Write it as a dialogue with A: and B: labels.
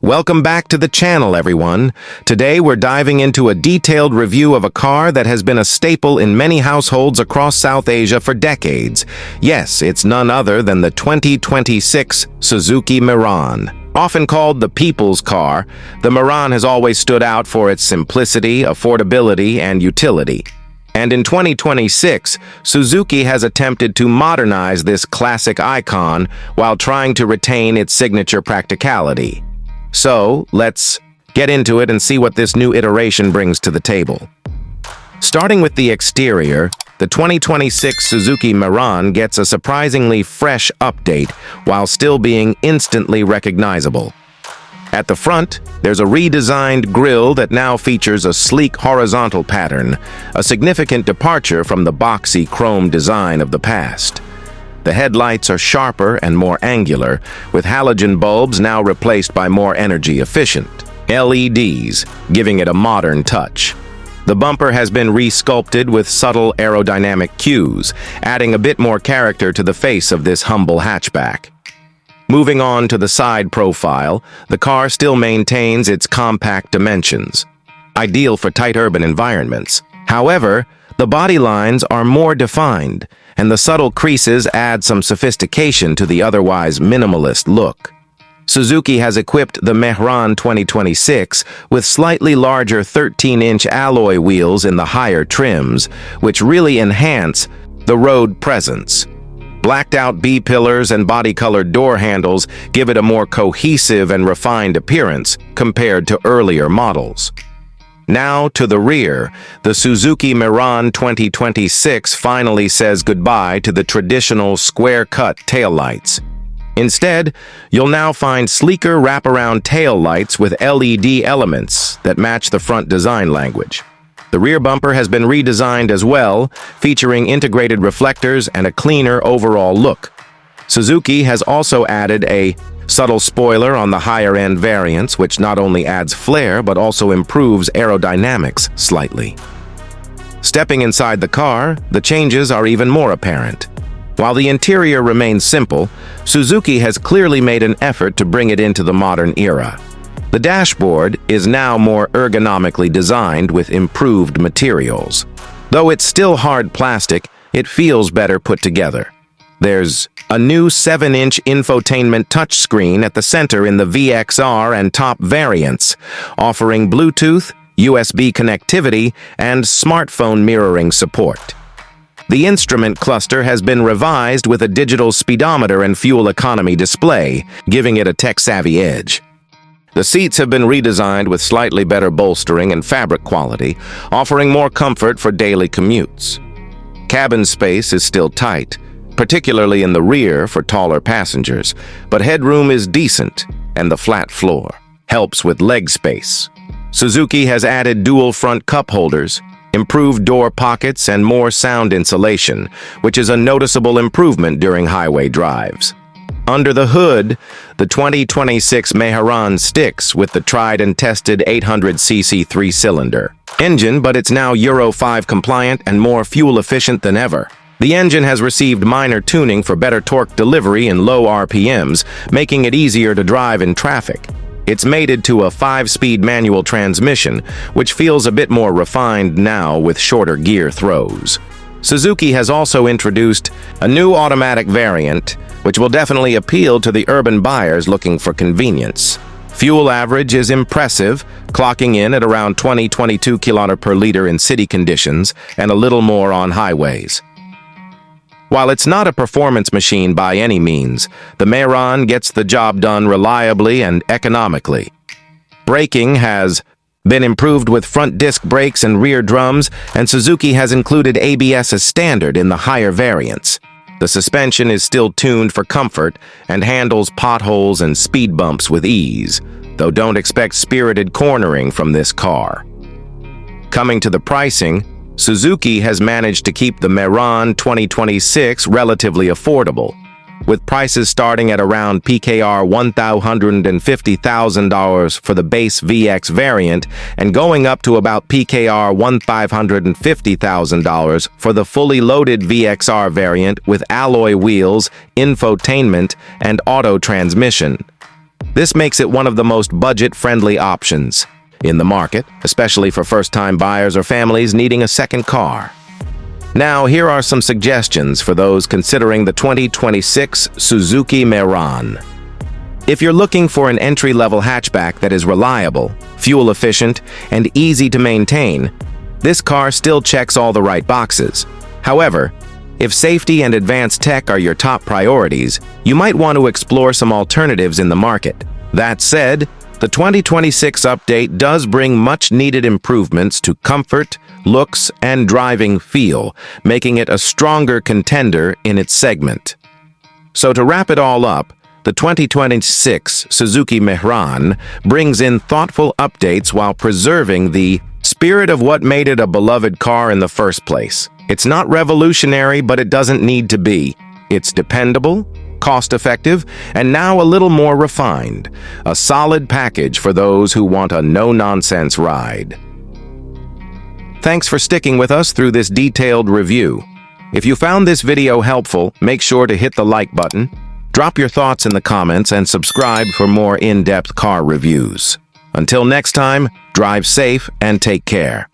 A: Welcome back to the channel, everyone. Today we're diving into a detailed review of a car that has been a staple in many households across South Asia for decades. Yes, it's none other than the 2026 Suzuki Mehran. Often called the people's car, the Mehran has always stood out for its simplicity, affordability, and utility. And in 2026, Suzuki has attempted to modernize this classic icon while trying to retain its signature practicality. So, let's get into it and see what this new iteration brings to the table. Starting with the exterior, the 2026 Suzuki Mehran gets a surprisingly fresh update while still being instantly recognizable. At the front, there's a redesigned grille that now features a sleek horizontal pattern, a significant departure from the boxy chrome design of the past. The headlights are sharper and more angular, with halogen bulbs now replaced by more energy-efficient LEDs, giving it a modern touch. The bumper has been re-sculpted with subtle aerodynamic cues, adding a bit more character to the face of this humble hatchback. Moving on to the side profile, the car still maintains its compact dimensions, ideal for tight urban environments. However, the body lines are more defined, and the subtle creases add some sophistication to the otherwise minimalist look. Suzuki has equipped the Mehran 2026 with slightly larger 13-inch alloy wheels in the higher trims, which really enhance the road presence. Blacked-out B-pillars and body-colored door handles give it a more cohesive and refined appearance compared to earlier models. Now to the rear, the Suzuki Mehran 2026 finally says goodbye to the traditional square-cut taillights. Instead, you'll now find sleeker wraparound taillights with LED elements that match the front design language. The rear bumper has been redesigned as well, featuring integrated reflectors and a cleaner overall look. Suzuki has also added a subtle spoiler on the higher-end variants, which not only adds flair but also improves aerodynamics slightly. Stepping inside the car, the changes are even more apparent. While the interior remains simple, Suzuki has clearly made an effort to bring it into the modern era. The dashboard is now more ergonomically designed with improved materials. Though it's still hard plastic, it feels better put together. There's a new 7-inch infotainment touchscreen at the center in the VXR and top variants, offering Bluetooth, USB connectivity, and smartphone mirroring support. The instrument cluster has been revised with a digital speedometer and fuel economy display, giving it a tech-savvy edge. The seats have been redesigned with slightly better bolstering and fabric quality, offering more comfort for daily commutes. Cabin space is still tight, particularly in the rear for taller passengers, but headroom is decent, and the flat floor helps with leg space. Suzuki has added dual front cup holders, improved door pockets, and more sound insulation, which is a noticeable improvement during highway drives. Under the hood, the 2026 Mehran sticks with the tried-and-tested 800cc three-cylinder engine, but it's now Euro 5 compliant and more fuel-efficient than ever. The engine has received minor tuning for better torque delivery and low RPMs, making it easier to drive in traffic. It's mated to a 5-speed manual transmission, which feels a bit more refined now with shorter gear throws. Suzuki has also introduced a new automatic variant, which will definitely appeal to the urban buyers looking for convenience. Fuel average is impressive, clocking in at around 20-22 km per liter in city conditions and a little more on highways. While it's not a performance machine by any means, the Mehran gets the job done reliably and economically. Braking has been improved with front disc brakes and rear drums, and Suzuki has included ABS as standard in the higher variants. The suspension is still tuned for comfort and handles potholes and speed bumps with ease, though don't expect spirited cornering from this car. Coming to the pricing, Suzuki has managed to keep the Mehran 2026 relatively affordable, with prices starting at around PKR $150,000 for the base VX variant and going up to about PKR $150,000 for the fully loaded VXR variant with alloy wheels, infotainment, and auto transmission. This makes it one of the most budget-friendly options in the market, especially for first-time buyers or families needing a second car. Now, here are some suggestions for those considering the 2026 Suzuki Mehran. If you're looking for an entry-level hatchback that is reliable, fuel-efficient, and easy to maintain, this car still checks all the right boxes. However, if safety and advanced tech are your top priorities, you might want to explore some alternatives in the market. That said, the 2026 update does bring much-needed improvements to comfort, looks, and driving feel, making it a stronger contender in its segment. So to wrap it all up, the 2026 Suzuki Mehran brings in thoughtful updates while preserving the spirit of what made it a beloved car in the first place. It's not revolutionary, but it doesn't need to be. It's dependable, cost-effective, and now a little more refined. A solid package for those who want a no-nonsense ride. Thanks for sticking with us through this detailed review. If you found this video helpful, make sure to hit the like button, drop your thoughts in the comments, and subscribe for more in-depth car reviews. Until next time, drive safe and take care.